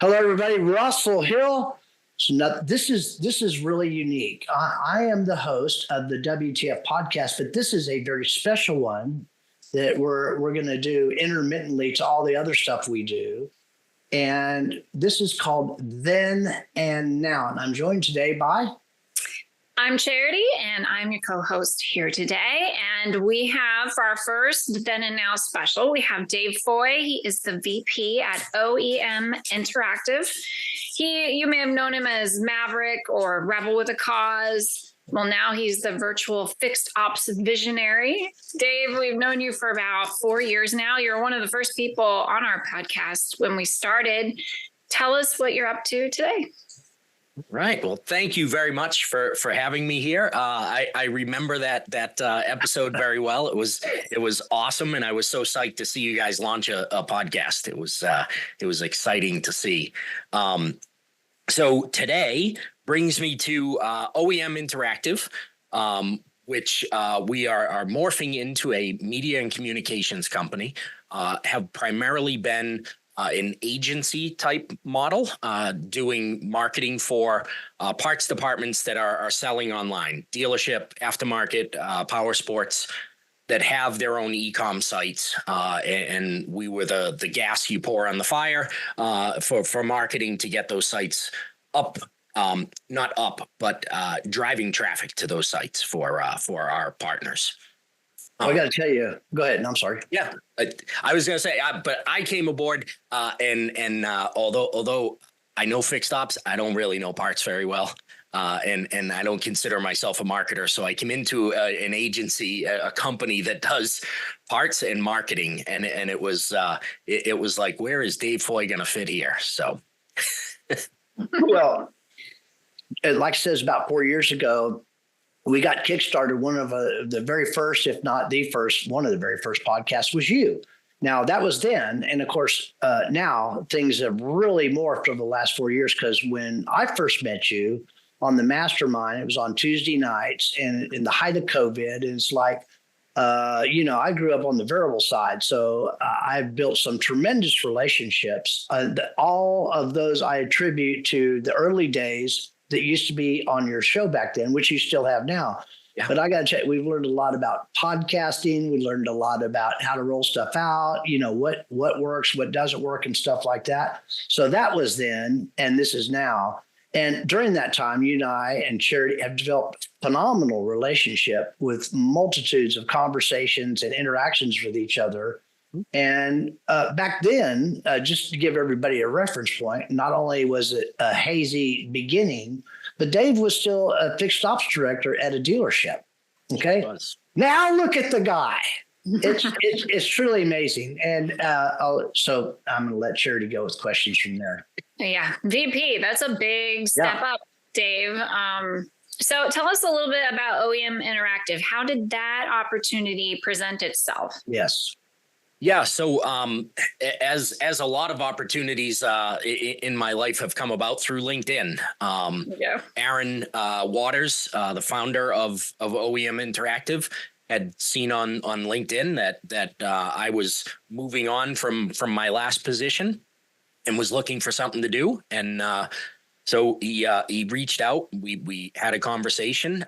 Hello, everybody. Russell Hill. So now, this is really unique. I am the host of the WTF podcast, but this is a very special one that we're going to do intermittently to all the other stuff we do. And this is called Then and Now. And I'm joined today by... I'm Charity, and I'm your co-host here today. And we have for our first Then and Now special, we have Dave Foy. He is the VP at OEM Interactive. You may have known him as Maverick or Rebel with a Cause. Well, now he's the virtual FixedOPS visionary. Dave, we've known you for about 4 years now. You're one of the first people on our podcast when we started. Tell us what you're up to today. Right. Well, thank you very much for having me here. I remember that episode very well. It was awesome, and I was so psyched to see you guys launch a podcast. It was exciting to see. So today brings me to OEM Interactive, which we are morphing into a media and communications company. Have primarily been an agency type model, doing marketing for parts departments that are selling online, dealership, aftermarket, power sports that have their own e-com sites. And we were the gas you pour on the fire for marketing to get those sites up, not up, but driving traffic to those sites for our partners. I got to tell you, go ahead. I'm sorry. Yeah, I was going to say, but I came aboard and although I know FixedOPS, I don't really know parts very well. And I don't consider myself a marketer. So I came into an agency, a company that does parts and marketing. And it was like, where is Dave Foy going to fit here? So. Well, like I said, about 4 years ago, we got kickstarted. One of the very first, if not the first, one of the very first podcasts was you. Now, that was then. And of course, now things have really morphed over the last 4 years, because when I first met you on the mastermind, it was on Tuesday nights and in the height of COVID. And it's like, I grew up on the variable side. So I've built some tremendous relationships. All of those I attribute to the early days that used to be on your show back then, which you still have now. Yeah. But I got to tell you, we've learned a lot about podcasting. We learned a lot about how to roll stuff out, what works, what doesn't work, and stuff like that. So that was then, and this is now. And during that time, you and I and Charity have developed a phenomenal relationship with multitudes of conversations and interactions with each other. And back then, just to give everybody a reference point, not only was it a hazy beginning, but Dave was still a FixedOPS director at a dealership. Okay. Now look at the guy. It's truly amazing. And so I'm going to let Charity go with questions from there. Yeah. VP, that's a big step up, Dave. So tell us a little bit about OEM Interactive. How did that opportunity present itself? Yes. Yeah. So as a lot of opportunities in my life have come about through LinkedIn. Aaron Waters, the founder of OEM Interactive, had seen on LinkedIn that I was moving on from my last position and was looking for something to do. And so he reached out. We had a conversation.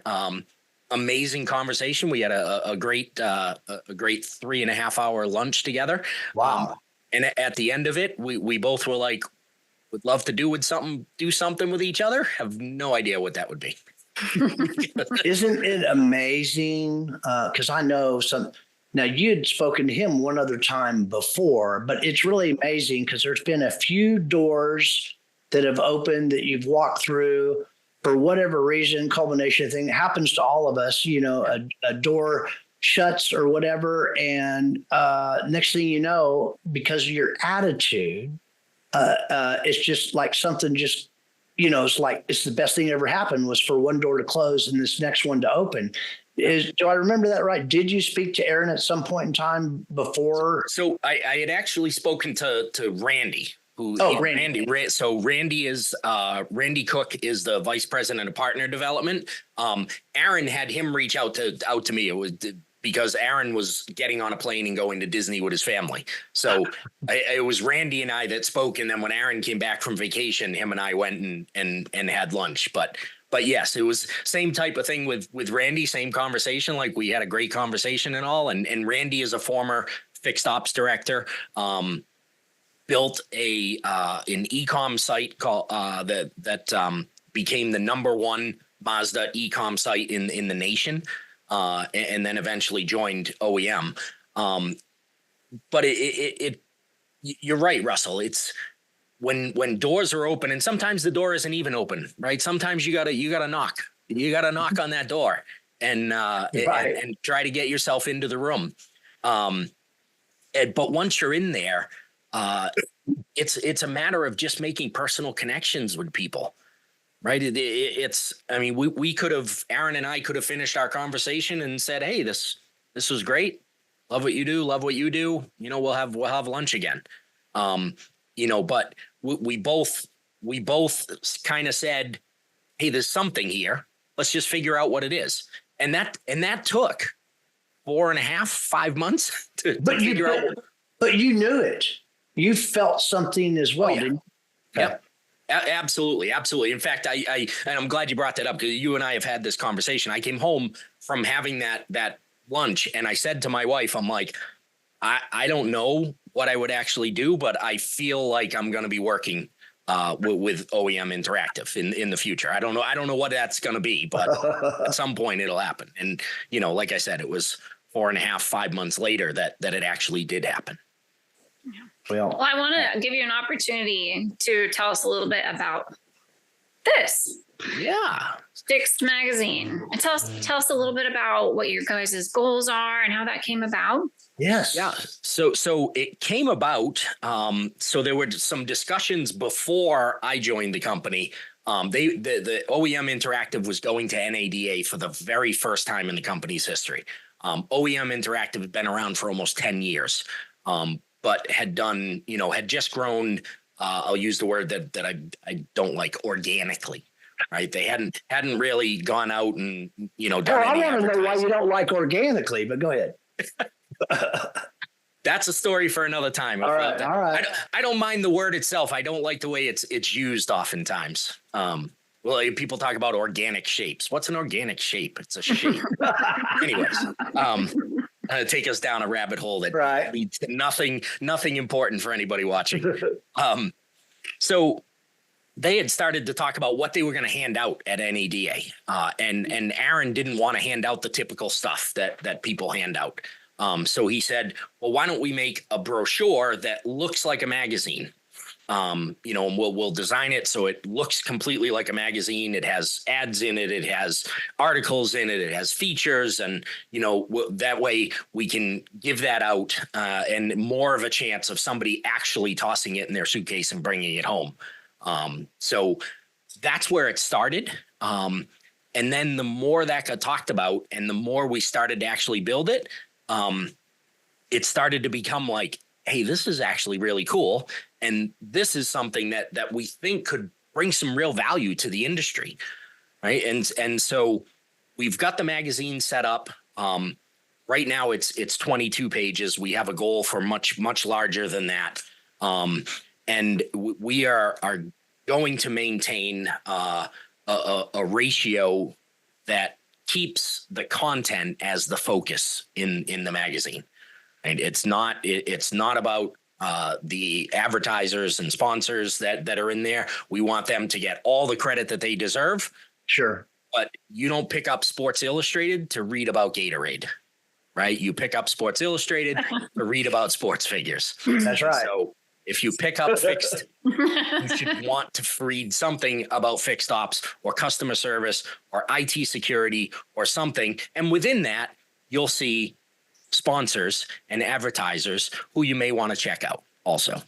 Amazing conversation. We had a great 3.5 hour lunch together. Wow. And at the end of it, we both were like, would love to do something with each other. Have no idea what that would be. Isn't it amazing? Because I know now you'd spoken to him one other time before, but it's really amazing because there's been a few doors that have opened that you've walked through for whatever reason, culmination thing that happens to all of us, a door shuts or whatever. And next thing you know, because of your attitude, it's just like something just, it's like it's the best thing that ever happened was for one door to close and this next one to open. Do I remember that right? Did you speak to Aaron at some point in time before? So I had actually spoken to Randy. Randy. So Randy Cook is the vice president of partner development. Aaron had him reach out to me. It was because Aaron was getting on a plane and going to Disney with his family. So it was Randy and I that spoke. And then when Aaron came back from vacation, him and I went and had lunch. But yes, it was same type of thing with Randy, same conversation. Like we had a great conversation and all. And Randy is a former FixedOPS director, built an e-com site called that became the #1 Mazda e-com site in the nation. And then eventually joined OEM. But you're right, Russell. It's when doors are open, and sometimes the door isn't even open, right? Sometimes you gotta knock. You gotta knock on that door and try to get yourself into the room. But once you're in there, it's a matter of just making personal connections with people. Right. I mean, we could have, Aaron and I could have finished our conversation and said, hey, this was great. Love what you do. Love what you do. We'll have lunch again. But we both kind of said, hey, there's something here. Let's just figure out what it is. And that took 4.5, 5 months to figure out. But you knew it. You felt something as well. Oh, yeah. Didn't you? Yep. Absolutely. In fact, and I'm glad you brought that up because you and I have had this conversation. I came home from having that lunch and I said to my wife, I'm like, I don't know what I would actually do, but I feel like I'm going to be working with OEM Interactive in the future. I don't know what that's going to be, but at some point it'll happen. And, like I said, it was 4.5, 5 months later that it actually did happen. Well, I want to give you an opportunity to tell us a little bit about this. Yeah. Fixed Magazine. And tell us a little bit about what your guys' goals are and how that came about. yes. Yeah. So it came about. So there were some discussions before I joined the company. The OEM Interactive was going to NADA for the very first time in the company's history. OEM Interactive had been around for almost 10 years. But had just grown, I'll use the word that I don't like, organically, right? They hadn't really gone out and, done I any want to know why advertising. you don't like organically, but go ahead. That's a story for another time. All right. I don't mind the word itself. I don't like the way it's used oftentimes. Well, people talk about organic shapes. What's an organic shape? It's a shape. Anyways, take us down a rabbit hole that leads to nothing important for anybody watching. So they had started to talk about what they were going to hand out at NADA. And Aaron didn't want to hand out the typical stuff that people hand out. So he said, well, why don't we make a brochure that looks like a magazine? And we'll design it so it looks completely like a magazine. It has ads in it. It has articles in it. It has features. And, that way we can give that out and more of a chance of somebody actually tossing it in their suitcase and bringing it home. So that's where it started. And then the more that got talked about and the more we started to actually build it, it started to become like, hey, this is actually really cool. And this is something that we think could bring some real value to the industry, right? And so we've got the magazine set up. Right now it's 22 pages. We have a goal for much larger than that. And we are going to maintain a ratio that keeps the content as the focus in the magazine. And it's not about the advertisers and sponsors that are in there. We want them to get all the credit that they deserve. Sure. But you don't pick up Sports Illustrated to read about Gatorade, right? You pick up Sports Illustrated to read about sports figures. That's right. So if you pick up Fixed, you should want to read something about FixedOPS or customer service or IT security or something. And within that, you'll see sponsors and advertisers who you may want to check out also.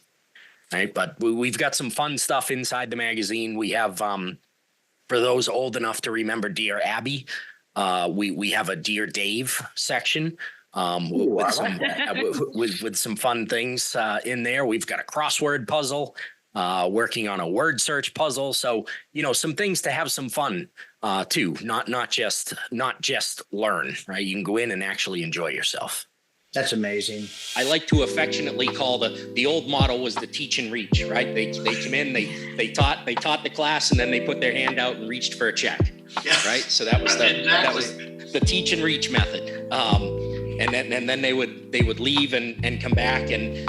Right. But we've got some fun stuff inside the magazine. We have, for those old enough to remember Dear Abby, we have a Dear Dave section. With some fun things in there. We've got a crossword puzzle. working on a word search puzzle. So, some things to have some fun too, not just learn, right? You can go in and actually enjoy yourself. That's amazing. I like to affectionately call the old model was the teach and reach, right? They came in, they taught the class, and then they put their hand out and reached for a check, right? So that was the teach and reach method. And then they would leave and come back, and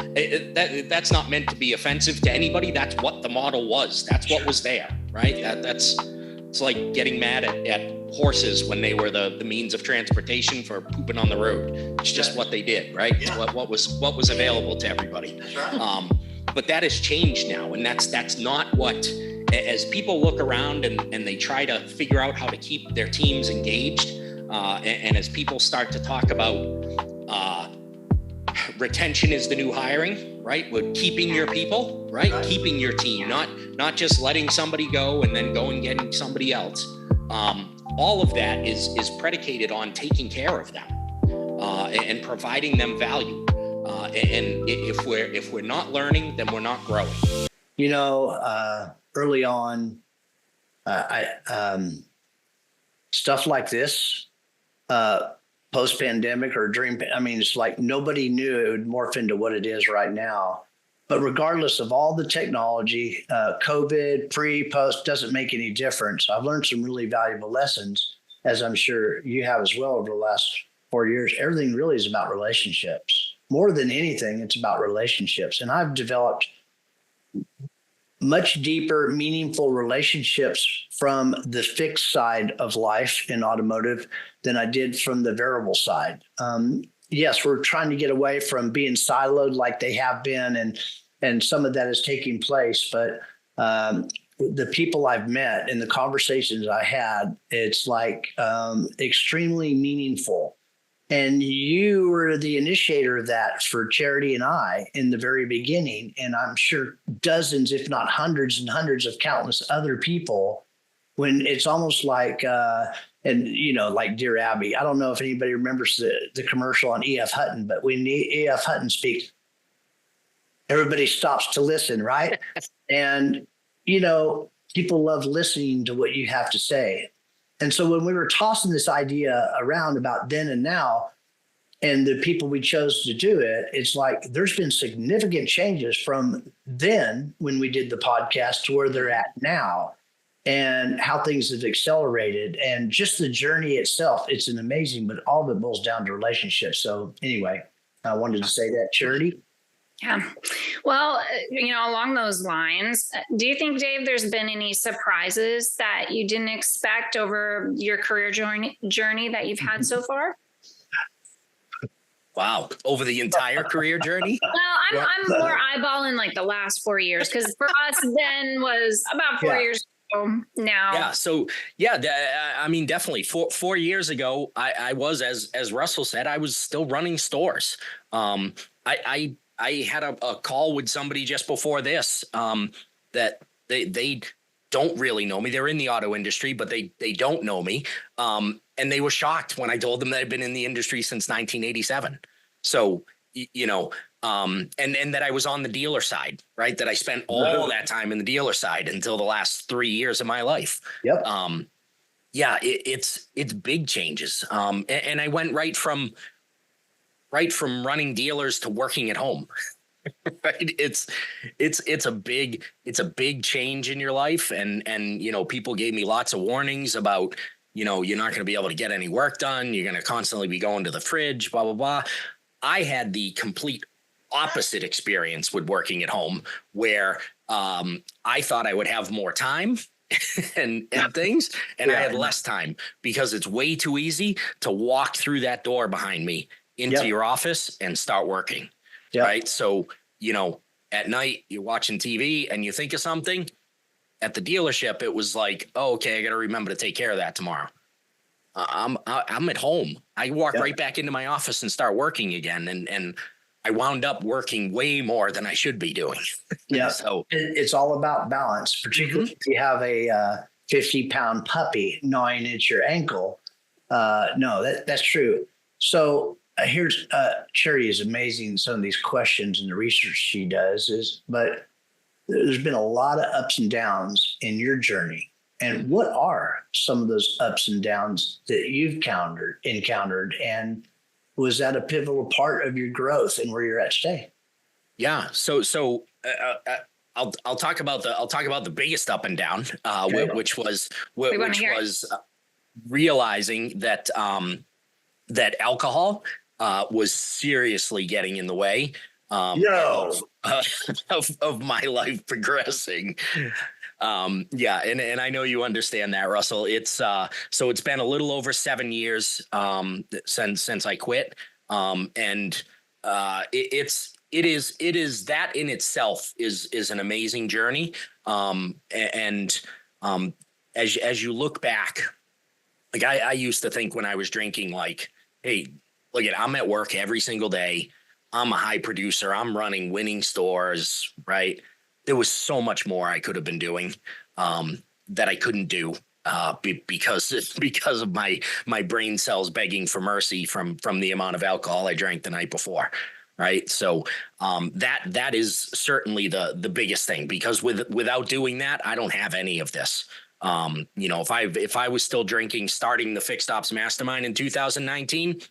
that's not meant to be offensive to anybody. That's what the model was. That's what was there, right? It's like getting mad at horses when they were the means of transportation for pooping on the road. It's just what they did, right? It's what was available to everybody. But that has changed now, and that's not what. As people look around and they try to figure out how to keep their teams engaged, and as people start to talk about retention is the new hiring, right? We're keeping your people, right? Keeping your team, not just letting somebody go and then go and getting somebody else. All of that is predicated on taking care of them and providing them value. And if we're not learning, then we're not growing. Early on, stuff like this, post-pandemic or during, it's like nobody knew it would morph into what it is right now. But regardless of all the technology, COVID, pre, post, doesn't make any difference. I've learned some really valuable lessons, as I'm sure you have as well over the last 4 years. Everything really is about relationships. More than anything, it's about relationships. And I've developed much deeper, meaningful relationships from the fixed side of life in automotive than I did from the variable side. Yes, we're trying to get away from being siloed like they have been, and some of that is taking place. But the people I've met and the conversations I had, it's like extremely meaningful. And you were the initiator of that for Charity and I in the very beginning. And I'm sure dozens, if not hundreds and hundreds of countless other people, when it's almost like, like Dear Abby, I don't know if anybody remembers the commercial on E.F. Hutton, but when E.F. Hutton speaks, everybody stops to listen, right? And, people love listening to what you have to say. And so when we were tossing this idea around about then and now, and the people we chose to do it, it's like there's been significant changes from then when we did the podcast to where they're at now, and how things have accelerated, and just the journey itself. It's an amazing, but all of it boils down to relationships. So anyway, I wanted to say that. Charity? Yeah. Well, along those lines, do you think, Dave, there's been any surprises that you didn't expect over your career journey that you've had so far? Wow. Over the entire career journey? Well, I'm more eyeballing like the last 4 years, because for us then was about 4 years ago now. Yeah. So definitely 4 years ago, I was, as Russell said, I was still running stores. I had a call with somebody just before this that they don't really know me. They're in the auto industry, but they don't know me. And they were shocked when I told them that I'd been in the industry since 1987. So, and that I was on the dealer side, right? That I spent all that time in the dealer side until the last 3 years of my life. Yep. It's big changes. And I went right from running dealers to working at home. Right. It's a big change in your life. And people gave me lots of warnings about, you're not going to be able to get any work done. You're going to constantly be going to the fridge, blah, blah, blah. I had the complete opposite experience with working at home, where I thought I would have more time and things, and I had less time, because it's way too easy to walk through that door behind me into your office and start working. Yep. Right. So, at night you're watching TV and you think of something. At the dealership, it was like, oh, okay, I got to remember to take care of that tomorrow. I'm at home. I walk right back into my office and start working again. And I wound up working way more than I should be doing. Yeah. So it's all about balance, particularly if you have a 50-pound puppy gnawing at your ankle. That's true. So Charity is amazing. Some of these questions and the research she does but there's been a lot of ups and downs in your journey. And what are some of those ups and downs that you've encountered? And was that a pivotal part of your growth and where you're at today? Yeah. I'll talk about the biggest up and down, which was realizing that that alcohol was seriously getting in the way of my life progressing. And I know you understand that, Russell. It's it's been a little over 7 years since I quit, it is that in itself is an amazing journey. As you look back, like I used to think when I was drinking, like, hey, look I'm at work every single day. I'm a high producer. I'm running winning stores, right? There was so much more I could have been doing that I couldn't do because of my brain cells begging for mercy from the amount of alcohol I drank the night before. Right. So that is certainly the biggest thing, because without doing that, I don't have any of this. If I was still drinking, starting the FixedOPS Mastermind in 2019,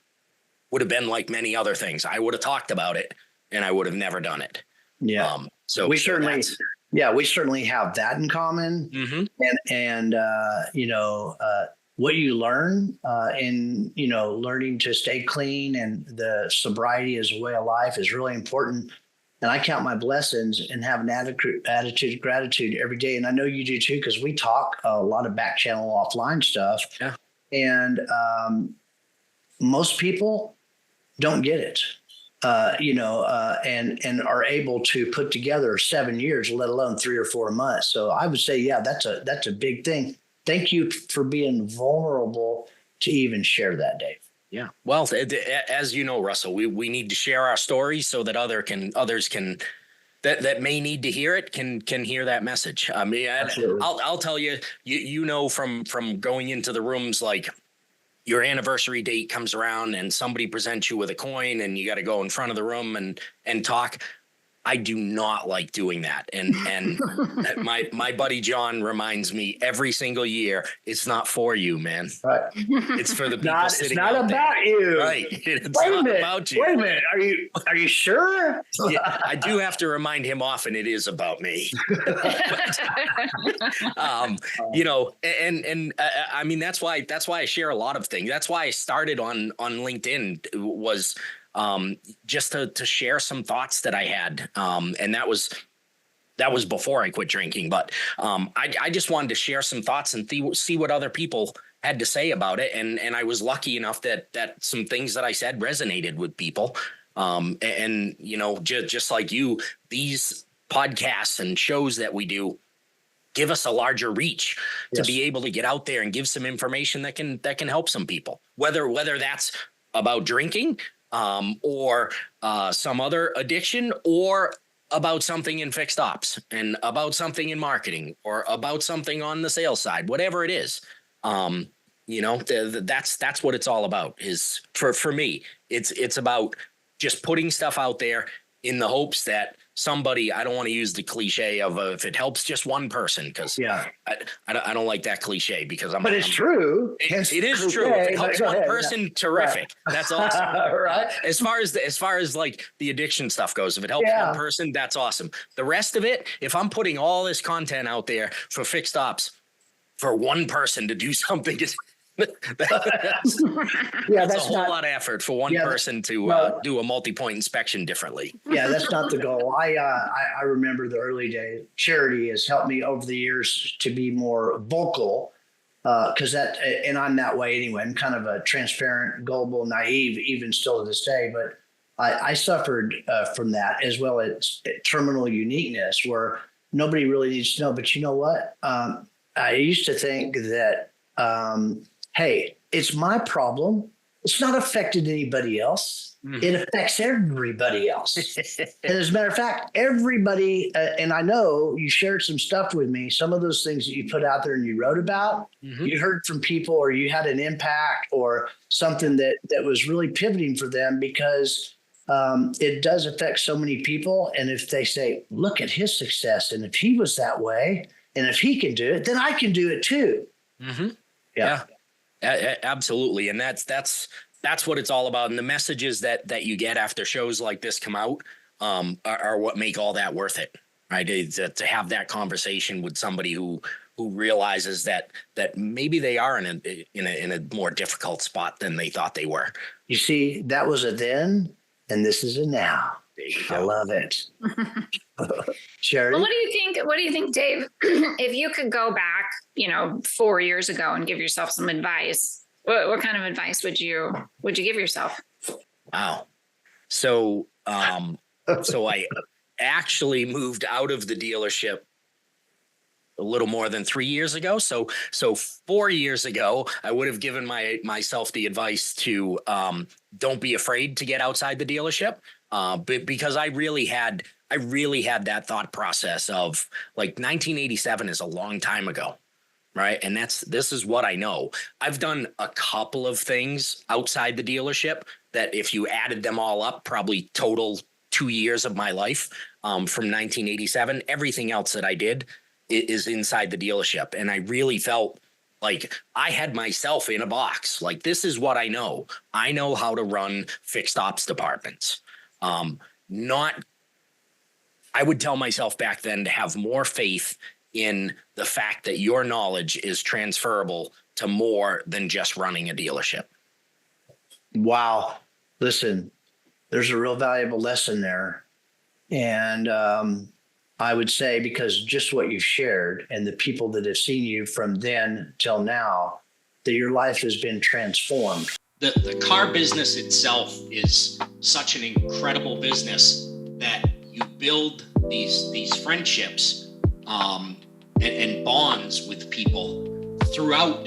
would have been like many other things. I would have talked about it and I would have never done it. Yeah. We certainly have that in common. Mm-hmm. What you learn in learning to stay clean and the sobriety as a way of life is really important. And I count my blessings and have an attitude of gratitude every day. And I know you do too, because we talk a lot of back channel offline stuff. Yeah. And most people don't get it. And are able to put together 7 years, let alone 3 or 4 months. So I would say, yeah, that's a big thing. Thank you for being vulnerable to even share that, Dave. Yeah. Well, as you know, Russell, we need to share our stories so that others can that may need to hear it can hear that message. I mean, I'll tell you, from going into the rooms, like, your anniversary date comes around and somebody presents you with a coin and you got to go in front of the room and talk. I do not like doing that. And my buddy John reminds me every single year, it's not for you, man. Right. It's for the people sitting out there. It's not about you. Right. It's not about you. Wait a minute. Are you sure? Yeah, I do have to remind him often it is about me. I mean, that's why I share a lot of things. That's why I started on LinkedIn, was just to share some thoughts that I had. And that was before I quit drinking, but I just wanted to share some thoughts and see what other people had to say about it. And I was lucky enough that some things that I said resonated with people. Just like you, these podcasts and shows that we do give us a larger reach to be able to get out there and give some information that can help some people, whether that's about drinking, or some other addiction, or about something in FixedOPS, and about something in marketing, or about something on the sales side, whatever it is. That's what it's all about. Is for me, it's about just putting stuff out there in the hopes that somebody, I don't want to use the cliche of if it helps just one person, because I don't like that cliche, because it's true. It is true. If it helps one person, terrific. Right. That's awesome. Right. As far as like the addiction stuff goes, if it helps one person, that's awesome. The rest of it, if I'm putting all this content out there for FixedOPS for one person to do something, that's a whole lot of effort for one person to do a multi-point inspection differently. Yeah, that's not the goal. I remember the early days. Charity has helped me over the years to be more vocal, and I'm that way anyway. I'm kind of a transparent, gullible, naive, even still to this day. But I suffered from that, as well as terminal uniqueness, where nobody really needs to know. But you know what? I used to think that. Hey, it's my problem. It's not affected anybody else. It affects everybody else. And as a matter of fact, everybody, and I know you shared some stuff with me, some of those things that you put out there and you wrote about, you heard from people, or you had an impact or something that was really pivoting for them, because it does affect so many people. And if they say, look at his success, and if he was that way, and if he can do it, then I can do it too. Mm-hmm. Yeah. Absolutely. And that's what it's all about. And the messages that you get after shows like this come out are what make all that worth it. Right. To have that conversation with somebody who realizes that maybe they are in a more difficult spot than they thought they were. You see, that was a then, and this is a now. I love it. Charity? Well, what do you think, Dave? If you could go back, 4 years ago and give yourself some advice, what kind of advice would you give yourself? Wow. So I actually moved out of the dealership a little more than 3 years ago. So 4 years ago, I would have given myself the advice to don't be afraid to get outside the dealership, because I really had that thought process of like 1987 is a long time ago. Right. And this is what I know. I've done a couple of things outside the dealership that if you added them all up, probably total 2 years of my life from 1987. Everything else that I did is inside the dealership. And I really felt like I had myself in a box. Like, this is what I know. I know how to run fixed ops departments. I would tell myself back then to have more faith in the fact that your knowledge is transferable to more than just running a dealership. Wow. Listen, there's a real valuable lesson there. And I would say, because just what you've shared and the people that have seen you from then till now, that your life has been transformed. The car business itself is such an incredible business that you build these friendships and bonds with people throughout,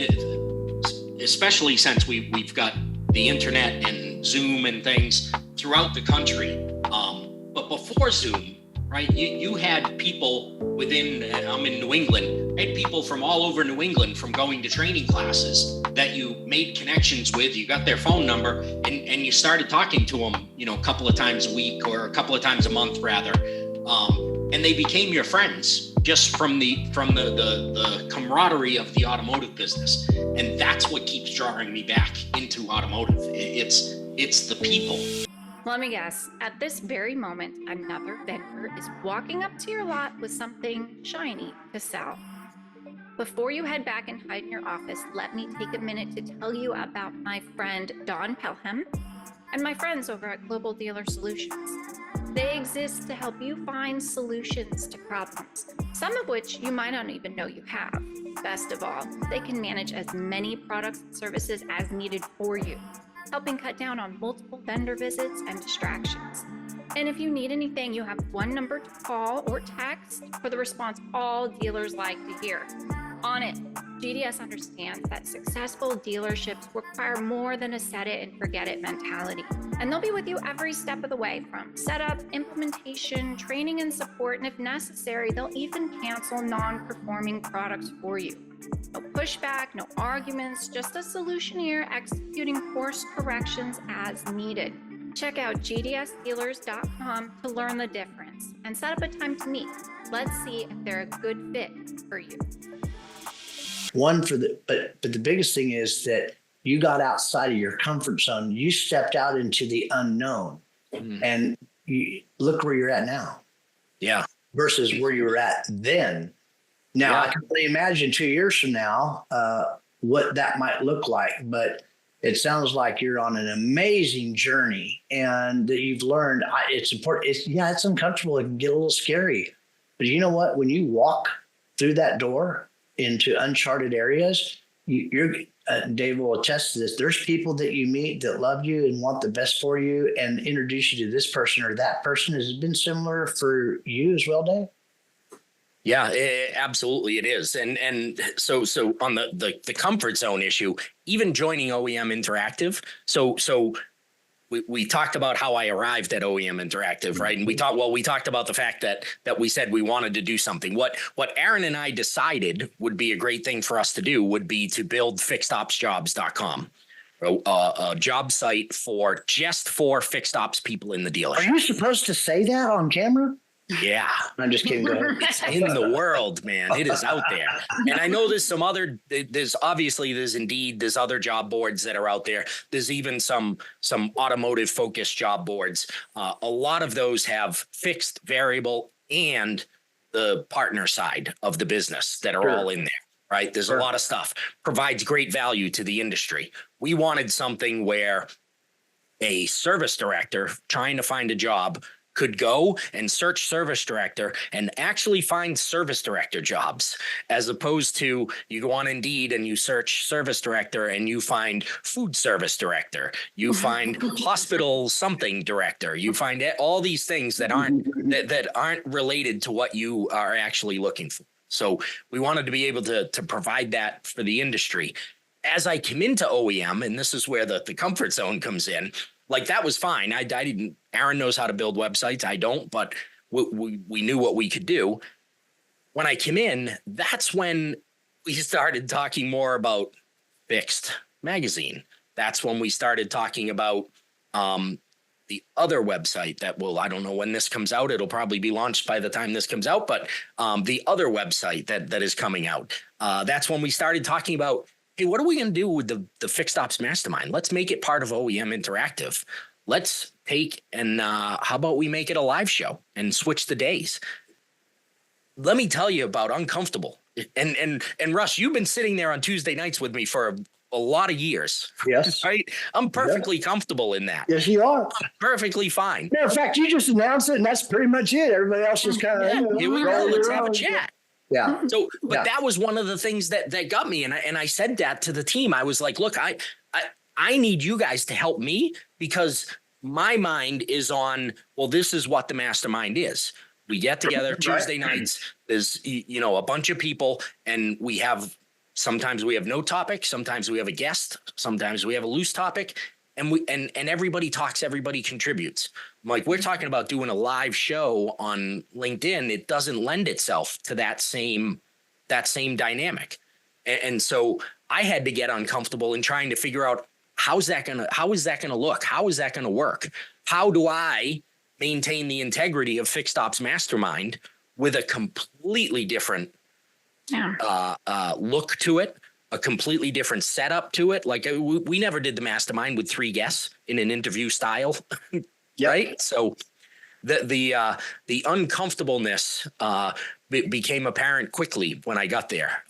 especially since we've got the internet and Zoom and things throughout the country. But before Zoom, right, you had people within, I'm in New England, I had people from all over New England from going to training classes that you made connections with. You got their phone number and you started talking to them, a couple of times a week or a couple of times a month rather. And they became your friends just from the camaraderie of the automotive business. And that's what keeps drawing me back into automotive. It's the people. Let me guess. At this very moment, another vendor is walking up to your lot with something shiny to sell. Before you head back and hide in your office, let me take a minute to tell you about my friend Dawn Pelham and my friends over at Global Dealer Solutions. They exist to help you find solutions to problems, some of which you might not even know you have. Best of all, they can manage as many products and services as needed for you, helping cut down on multiple vendor visits and distractions. And if you need anything, you have one number to call or text for the response all dealers like to hear. On it, GDS understands that successful dealerships require more than a set it and forget it mentality. And they'll be with you every step of the way, from setup, implementation, training, and support. And if necessary, they'll even cancel non-performing products for you. No pushback, no arguments, just a solutioneer executing course corrections as needed. Check out gdsdealers.com to learn the difference and set up a time to meet. Let's see if they're a good fit for you. But the biggest thing is that you got outside of your comfort zone. You stepped out into the unknown, and look where you're at now. Yeah. Versus where you were at then. Now, I can only imagine 2 years from now what that might look like, but it sounds like you're on an amazing journey and that you've learned. It's important. It's uncomfortable. It can get a little scary, but you know what? When you walk through that door into uncharted areas, Dave will attest to this. There's people that you meet that love you and want the best for you and introduce you to this person or that person. Has it been similar for you as well, Dave? Yeah, absolutely it is. And so on the comfort zone issue, even joining OEM Interactive. So we talked about how I arrived at OEM Interactive, right? And we talked about the fact that we said we wanted to do something. What Aaron and I decided would be a great thing for us to do would be to build FixedOPSjobs.com. a job site for FixedOPS people in the Are dealership. you supposed to say that on camera? Yeah. I'm just kidding. Go ahead. It's in the world, man. It is out there. And I know there's Indeed, there's other job boards that are out there. There's even some automotive focused job boards. A lot of those have fixed, variable, and the partner side of the business that are all in there, right? There's a lot of stuff. Provides great value to the industry. We wanted something where a service director trying to find a job could go and search service director and actually find service director jobs, as opposed to you go on Indeed and you search service director and you find food service director, you find hospital something director, you find all these things that aren't related to what you are actually looking for. So we wanted to be able to provide that for the industry. As I came into OEM, and this is where the comfort zone comes in, like that was fine. I didn't. Aaron knows how to build websites. I don't, but we knew what we could do. When I came in, that's when we started talking more about Fixed Magazine. That's when we started talking about the other website that I don't know when this comes out. It'll probably be launched by the time this comes out, but the other website that is coming out. That's when we started talking about, hey, what are we going to do with the FixedOPS Mastermind? Let's make it part of OEM Interactive. Let's take and how about we make it a live show and switch the days? Let me tell you about uncomfortable. And Russ, you've been sitting there on Tuesday nights with me for a lot of years. Yes. Right? I'm perfectly comfortable in that. Yes, you are. Perfectly fine. Matter of fact, you just announced it, and that's pretty much it. Everybody else just kind of Here we go. Let's have a chat. Yeah. So, but that was one of the things that got me. And I said that to the team. I was like, look, I need you guys to help me, because my mind is on, well, this is what the mastermind is. We get together Tuesday nights. There's, a bunch of people, and sometimes we have no topic. Sometimes we have a guest. Sometimes we have a loose topic, and everybody talks, everybody contributes. Like, we're talking about doing a live show on LinkedIn. It doesn't lend itself to that same dynamic. And so I had to get uncomfortable in trying to figure out, how is that going to look? How is that going to work? How do I maintain the integrity of FixedOPS Mastermind with a completely different look to it, a completely different setup to it? Like, we never did the mastermind with 3 guests in an interview style, right? So the uncomfortableness became apparent quickly when I got there.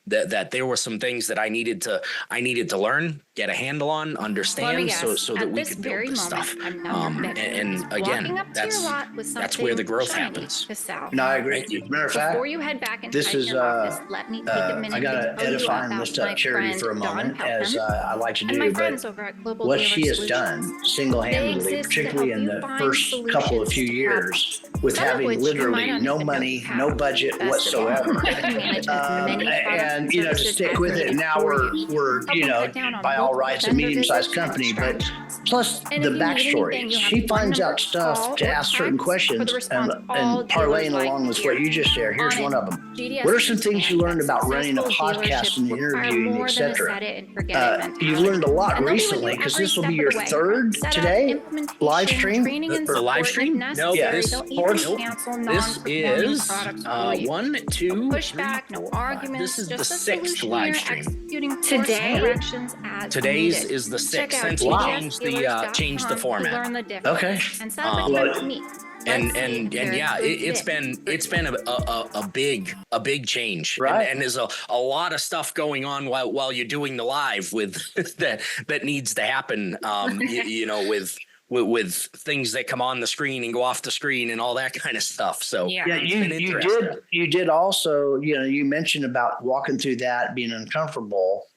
That there were some things that I needed to learn, get a handle on, understand, so that we could build this stuff. And again, that's where the growth happens. No, I agree. Matter of fact, before you head back into this is your office, let me take a minute I got to to tell you edify and about lift up my Charity friend for a Dawn moment, as Pelham I like to and my do. friends But over at Global what Dealer she has Solutions. done single-handedly, They exist to particularly in help you the find first couple of few solutions to years, with some of having which you literally might not no even money, know no how. budget Best of all, whatsoever. you can manage as many products And and to services stick as with it, needed now for we're Help them cut down on by all multiple rights a vendor medium-sized visits and company, but distractions. plus And the if you need anything, backstory. you have She one finds number out to stuff call to or ask certain text for questions, the response and all parlaying dealers like along to with hear. what you just shared. Here's On one it, of them. GDS What are some things you learned understands about that running a successful podcast and dealerships require interviewing, more than a etc.? set it and forget it mentality. You've learned a lot And they'll be with recently, you because every this will step be of your the way, third from setup, today implementation, live stream. training and The live support stream? if No, necessary. this They'll even fourth. cancel This non-performing is products for you. 1, 2, No 3, pushback, no 4, 5. arguments, This is the just a 6th solution live you're stream. executing course Today? corrections as Today's needed. is the 6th Check out since we GDSdealers.com changed the to format. learn the difference. Okay. And set up a Um, time to meet. And Let's see if there's yeah, a good it's fit. been a big change, Right. and there's a lot of stuff going on while you're doing the live with that needs to happen. With things that come on the screen and go off the screen and all that kind of stuff. So Yeah. Yeah, it's been interesting. you did also, you mentioned about walking through that being uncomfortable,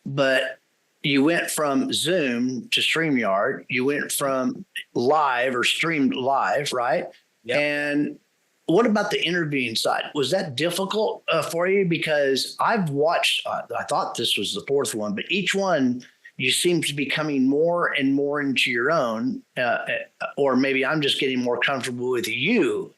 but you went from Zoom to StreamYard. You went from live or streamed live, right? Yep. And what about the interviewing side? Was that difficult for you? Because I've watched, I thought this was the 4th one, but each one you seem to be coming more and more into your own, or maybe I'm just getting more comfortable with you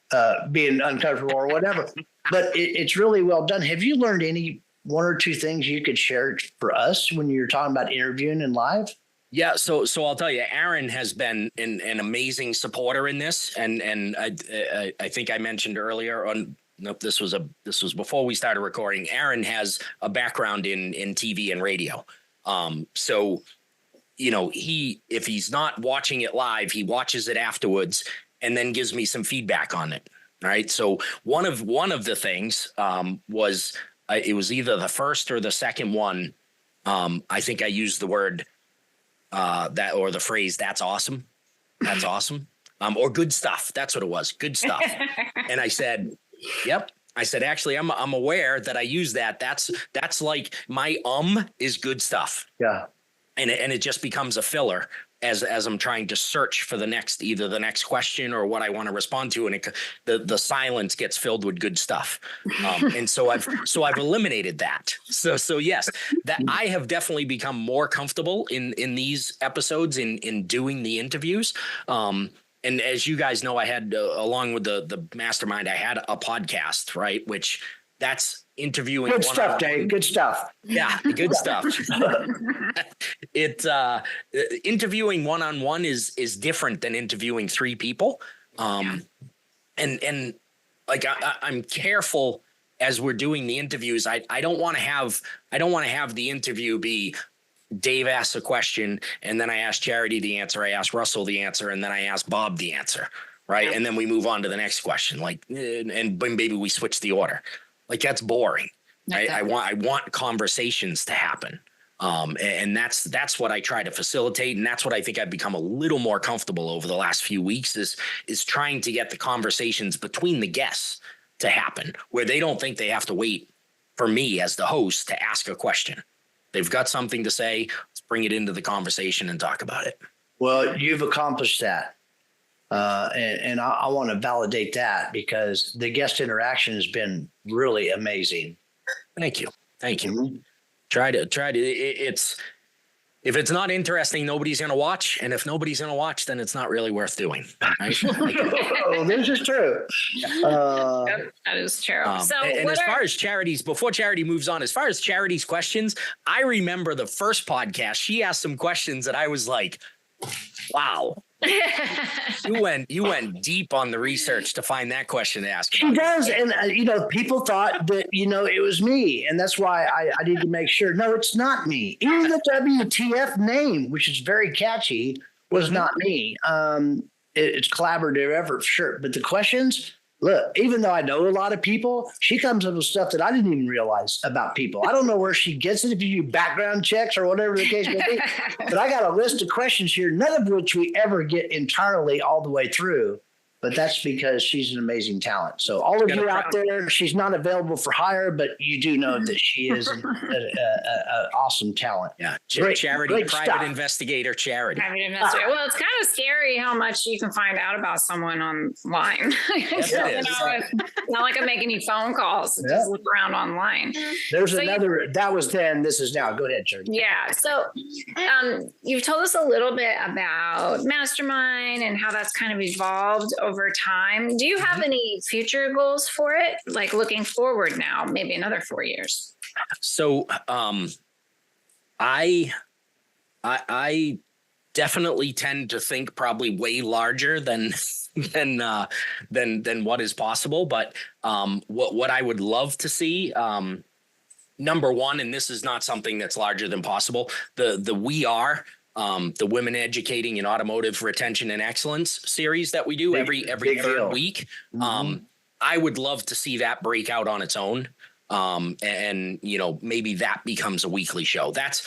being uncomfortable or whatever. But it's really well done. Have you learned any one or two things you could share for us when you're talking about interviewing and live? Yeah, so I'll tell you, Aaron has been an amazing supporter in this, and I think I mentioned earlier on. Nope, this was before we started recording. Aaron has a background in TV and radio, so if he's not watching it live, he watches it afterwards and then gives me some feedback on it. All right, so one of the things was it was either the first or the second one. I think I used the word. That or the phrase "that's awesome," or good stuff. That's what it was, good stuff. And I said, "Yep." I said, "Actually, I'm aware that I use that. That's like my is good stuff." Yeah, and it just becomes a filler as I'm trying to search for either the next question or what I want to respond to, and the silence gets filled with good stuff. And so I've eliminated that. So yes, that I have definitely become more comfortable in these episodes in doing the interviews. And as you guys know, I had along with the mastermind, I had a podcast, right? Which that's interviewing. Good stuff, Dave. Good stuff. Yeah, good stuff. Interviewing one-on-one is different than interviewing three people. And like I'm careful as we're doing the interviews. I don't want to have the interview be Dave asks a question and then I ask Charity the answer, I ask Russell the answer, and then I ask Bob the answer, right? Yeah. And then we move on to the next question, like, and maybe we switch the order. Like that's boring. I want conversations to happen. And that's what I try to facilitate. And that's what I think I've become a little more comfortable over the last few weeks is trying to get the conversations between the guests to happen where they don't think they have to wait for me as the host to ask a question. They've got something to say. Let's bring it into the conversation and talk about it. Well, you've accomplished that. And I want to validate that because the guest interaction has been really amazing. Thank you. Mm-hmm. Try to. If it's not interesting, nobody's going to watch. And if nobody's going to watch, then it's not really worth doing. Right? Oh, this is true. That is true. Far as Charity's, before Charity moves on, as far as Charity's questions, I remember the first podcast, she asked some questions that I was like, wow. You went deep on the research to find that question to ask. She does. And, people thought that, it was me. And that's why I need to make sure. No, it's not me. Even the WTF name, which is very catchy, was not me. It's collaborative effort, sure. But the questions, look, even though I know a lot of people, she comes up with stuff that I didn't even realize about people. I don't know where she gets it, if you do background checks or whatever the case may be. But I got a list of questions here, none of which we ever get entirely all the way through. But that's because she's an amazing talent. So all of you out there, she's not available for hire, but you do know that she is an awesome talent. Yeah, Charity, private investigator, Charity. Private investigator. Well, it's kind of scary how much you can find out about someone online. Yes, it is. It's not like I'm making any phone calls. Just look around online. There's another. That was then. This is now. Go ahead, Charity. Yeah. So you've told us a little bit about Mastermind and how that's kind of evolved over time. Do you have any future goals for it? Like looking forward now, maybe another 4 years? So I definitely tend to think probably way larger than what is possible. But what I would love to see, number one, and this is not something that's larger than possible, the We Are the Women Educating in Automotive Retention and Excellence series that we do every third week. Mm-hmm. I would love to see that break out on its own. And maybe that becomes a weekly show. That's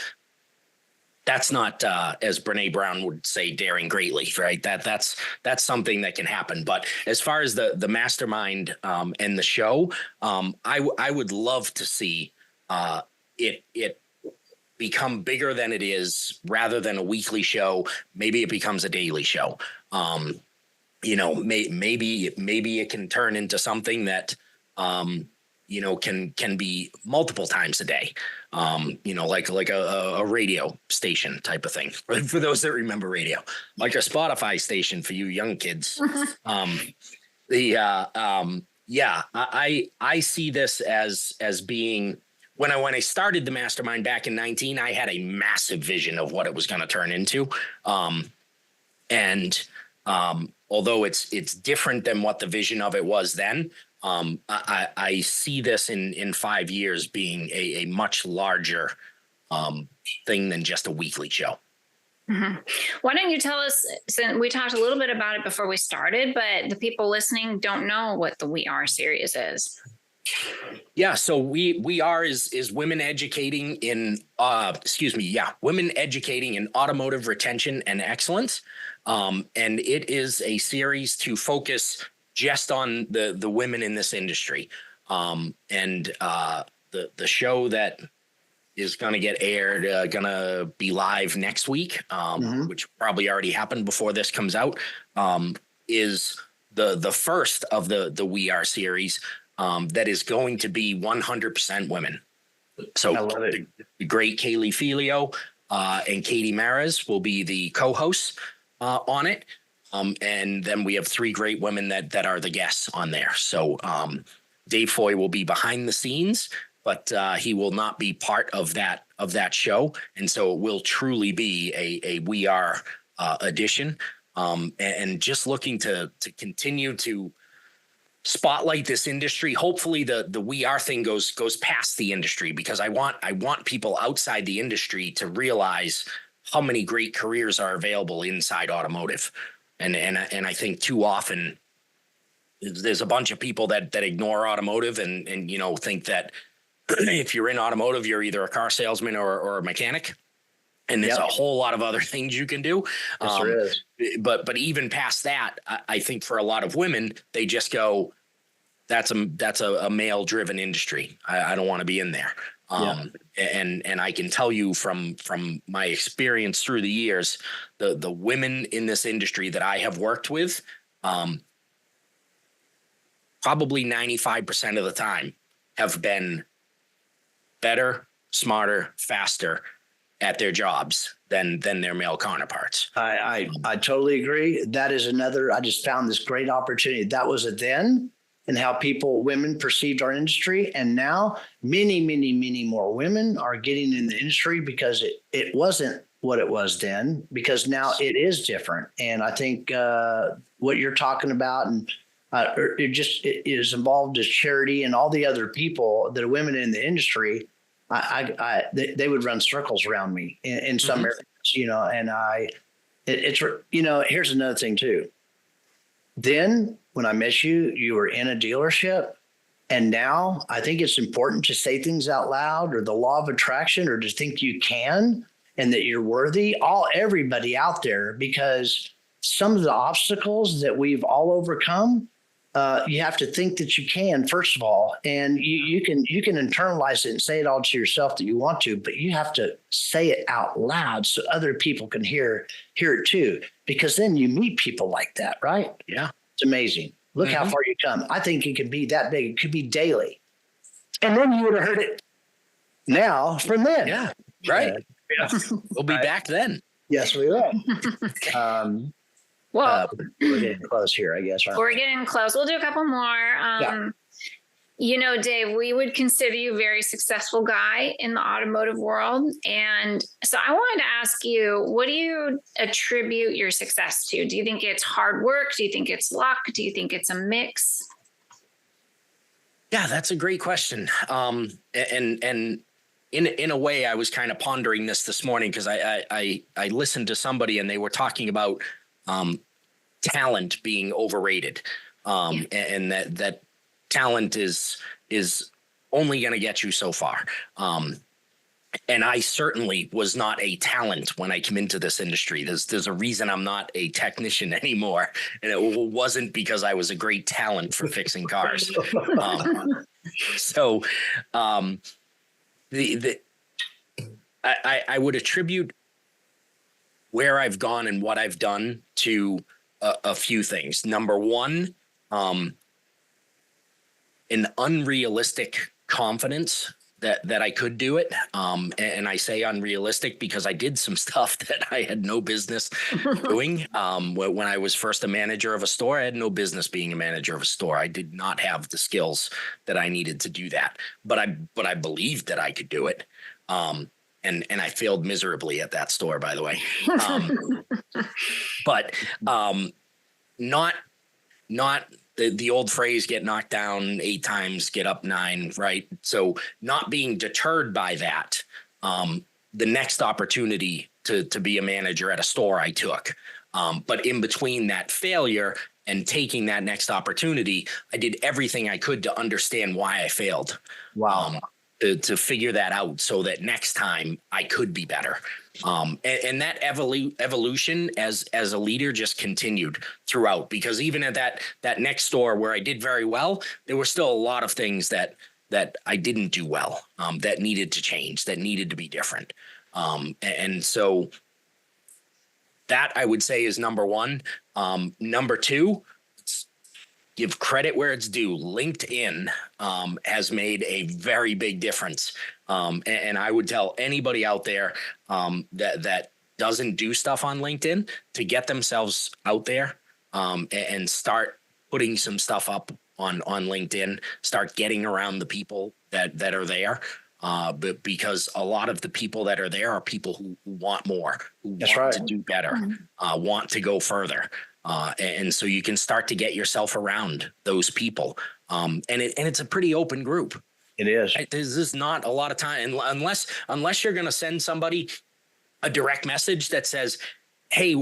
not, as Brene Brown would say, daring greatly, right? That's something that can happen. But as far as the mastermind, and the show, I would love to see, it become bigger than it is rather than a weekly show. Maybe it becomes a daily show. Maybe it can turn into something that, can be multiple times a day. Like a radio station type of thing for those that remember radio, like a Spotify station for you young kids. I see this as being when I started the mastermind back in 19, I had a massive vision of what it was going to turn into. Although it's different than what the vision of it was then, I see this in 5 years being a much larger thing than just a weekly show. Mm-hmm. Why don't you tell us, since we talked a little bit about it before we started, but the people listening don't know what the We Are series is. Yeah, so we are is women educating in women educating in automotive retention and excellence. And it is a series to focus just on the women in this industry. The show that is going to get aired, going to be live next week, which probably already happened before this comes out, is the first of the We Are series that is going to be 100% women. So the great Kaylee Filio and Katie Maris will be the co-hosts on it. And then we have 3 great women that are the guests on there. So Dave Foy will be behind the scenes, but he will not be part of that show. And so it will truly be a We Are edition. And just looking to continue to spotlight this industry. Hopefully the We Are thing goes past the industry, because I want people outside the industry to realize how many great careers are available inside automotive. And I think too often there's a bunch of people that ignore automotive and think that if you're in automotive, you're either a car salesman or a mechanic. And there's a whole lot of other things you can do. Yes, there is. But even past that, I think for a lot of women, they just go, that's a male driven industry. I don't want to be in there. And I can tell you from my experience through the years, the women in this industry that I have worked with, probably 95% of the time have been better, smarter, faster at their jobs than their male counterparts. I totally agree. That is another, I just found this great opportunity. That was a then, and how women perceived our industry. And now many, many, many more women are getting in the industry because it wasn't what it was then, because now it is different. And I think what you're talking about, and it is involved as Charity and all the other people that are women in the industry. They would run circles around me in some areas, and here's another thing too. Then when I met you, you were in a dealership, and now I think it's important to say things out loud, or the law of attraction, or to think you can, and that you're worthy, everybody out there, because some of the obstacles that we've all overcome, you have to think that you can, first of all, and you can internalize it and say it all to yourself that you want to, but you have to say it out loud so other people can hear it too, because then you meet people like that, right? Yeah. It's amazing. Look how far you come. I think it could be that big. It could be daily. And then you would have heard it now from then. Yeah. Right. Yeah. We'll be back then. Yes, we will. Well, we're getting close here, I guess. We're getting close. We'll do a couple more. Dave, we would consider you a very successful guy in the automotive world. And so I wanted to ask you, what do you attribute your success to? Do you think it's hard work? Do you think it's luck? Do you think it's a mix? Yeah, that's a great question. And in a way, I was kind of pondering this morning, because I listened to somebody and they were talking about talent being overrated, and that talent is only going to get you so far. And I certainly was not a talent when I came into this industry. There's a reason I'm not a technician anymore, and it wasn't because I was a great talent for fixing cars. I would attribute where I've gone and what I've done to a few things. Number one, an unrealistic confidence that I could do it. And I say unrealistic because I did some stuff that I had no business doing. When I was first a manager of a store, I had no business being a manager of a store. I did not have the skills that I needed to do that, but I believed that I could do it. And I failed miserably at that store, by the way. But not the old phrase, get knocked down 8 times, get up 9, right? So not being deterred by that, the next opportunity to be a manager at a store I took. But in between that failure and taking that next opportunity, I did everything I could to understand why I failed. Wow. To figure that out so that next time I could be better. And that evolution as a leader just continued throughout, because even at that next store where I did very well, there were still a lot of things that I didn't do well, that needed to change, that needed to be different. And so that I would say is number one. Number two, give credit where it's due. LinkedIn has made a very big difference. And I would tell anybody out there that doesn't do stuff on LinkedIn to get themselves out there and start putting some stuff up on LinkedIn, start getting around the people that are there. But because a lot of the people that are there are people who want more, who want to do better, want to go further. And so you can start to get yourself around those people. And it's a pretty open group. It is. Right? There's not a lot of time unless you're going to send somebody a direct message that says, hey,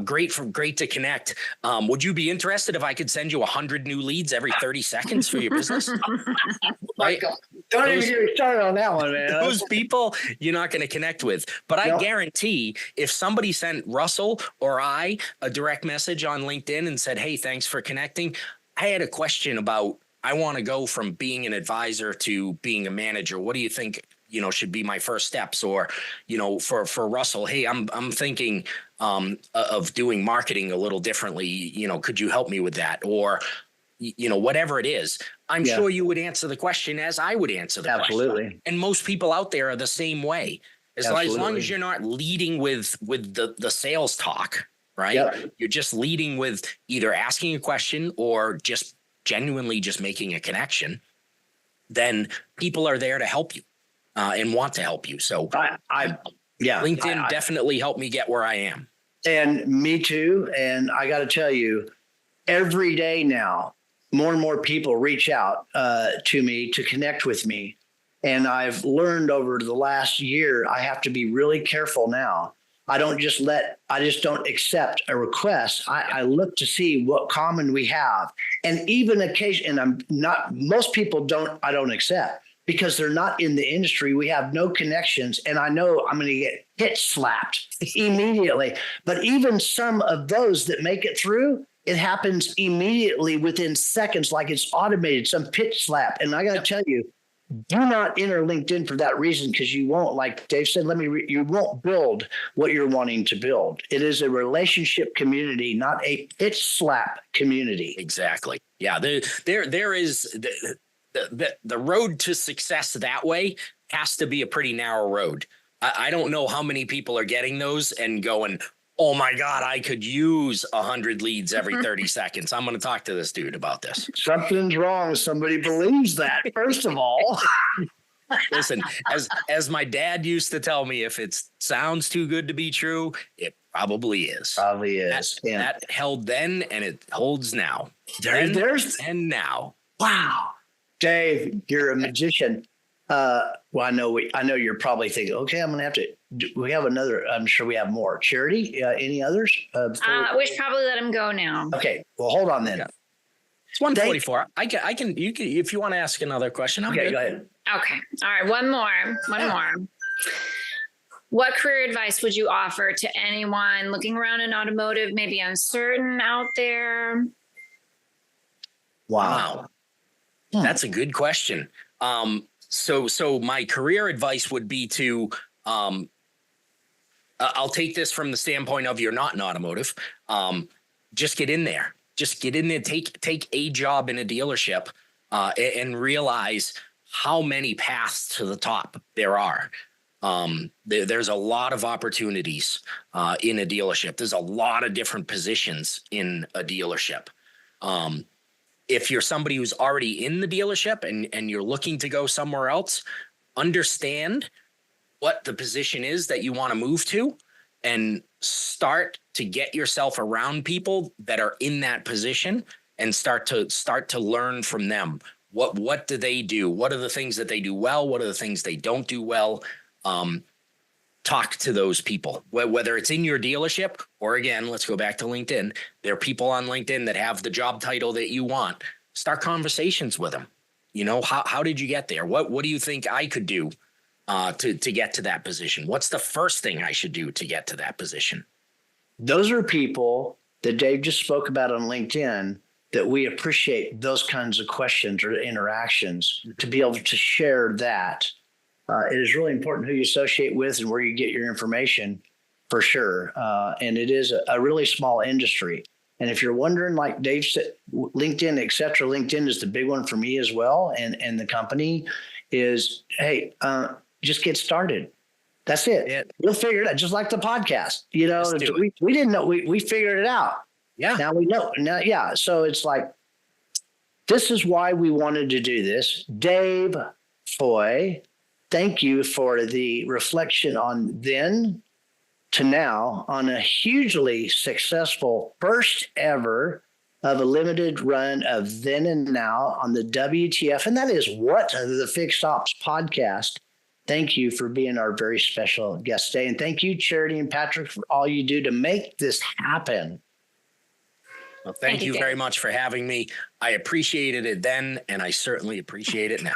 great to connect. Would you be interested if I could send you 100 new leads every 30 seconds for your business? Right? Don't even get me started on that one, man. Those people you're not going to connect with. But I guarantee if somebody sent Russell or I a direct message on LinkedIn and said, hey, thanks for connecting. I had a question about, I want to go from being an advisor to being a manager. What do you think, should be my first steps? Or, for Russell, hey, I'm thinking of doing marketing a little differently. Could you help me with that? Or, whatever it is, I'm sure you would answer the question as I would answer the question. And most people out there are the same way. As long as you're not leading with the sales talk, right? Yep. You're just leading with either asking a question or just genuinely just making a connection, then people are there to help you and want to help you. So LinkedIn definitely helped me get where I am. And me too. And I got to tell you, every day now, more and more people reach out to me to connect with me. And I've learned over the last year, I have to be really careful now. I just don't accept a request. I look to see what common we have. And even occasion, most people I don't accept because they're not in the industry. We have no connections. And I know I'm going to get hit slapped immediately. But even some of those that make it through, it happens immediately within seconds, like it's automated, some pitch slap. And I got to tell you, do not enter LinkedIn for that reason, because you won't, like Dave said, you won't build what you're wanting to build. It is a relationship community, not a pitch slap community. Exactly. Yeah. There is the road to success that way has to be a pretty narrow road. I don't know how many people are getting those and going, oh my God, I could use 100 leads every 30 seconds. I'm going to talk to this dude about this. Something's wrong. Somebody believes that, first of all. Listen, as my dad used to tell me, if it sounds too good to be true, it probably is. Probably is. That held then and it holds now. And now. Wow. Dave, you're a magician. Well, I know you're probably thinking, okay, I'm going to have to. We have another. I'm sure we have more. Charity, any others? We should probably let him go now. Okay. Well, hold on then. Yeah. It's 1:44. I can. You can, if you want to ask another question. Okay, go ahead. Okay. All right. One more. What career advice would you offer to anyone looking around in automotive, maybe uncertain out there? Wow. That's a good question. So my career advice would be to, I'll take this from the standpoint of you're not in automotive. Just get in there. Take a job in a dealership and realize how many paths to the top there are. There's a lot of opportunities in a dealership. There's a lot of different positions in a dealership. If you're somebody who's already in the dealership and you're looking to go somewhere else, understand what the position is that you want to move to and start to get yourself around people that are in that position and start to learn from them. What do they do? What are the things that they do well? What are the things they don't do well? Talk to those people, whether it's in your dealership or, again, let's go back to LinkedIn. There are people on LinkedIn that have the job title that you want. Start conversations with them. You know, how did you get there? What do you think I could do to get to that position? What's the first thing I should do to get to that position? Those are people that Dave just spoke about on LinkedIn that we appreciate those kinds of questions or interactions to be able to share that. It is really important who you associate with and where you get your information, for sure. And it is a really small industry. And if you're wondering, like Dave said, LinkedIn, et cetera, LinkedIn is the big one for me as well. And the company is, hey, just get started. That's it. Yeah. You'll figure it out, just like the podcast. You know, we didn't know. We figured it out. Yeah. Now we know. Now, yeah. So it's like, this is why we wanted to do this. Dave Foy, thank you for the reflection on then to now on a hugely successful first ever of a limited run of then and now on the WTF. And that is what the FixedOPS podcast. Thank you for being our very special guest today. And thank you, Charity and Patrick, for all you do to make this happen. Well, thank you very much for having me. I appreciated it then, and I certainly appreciate it now.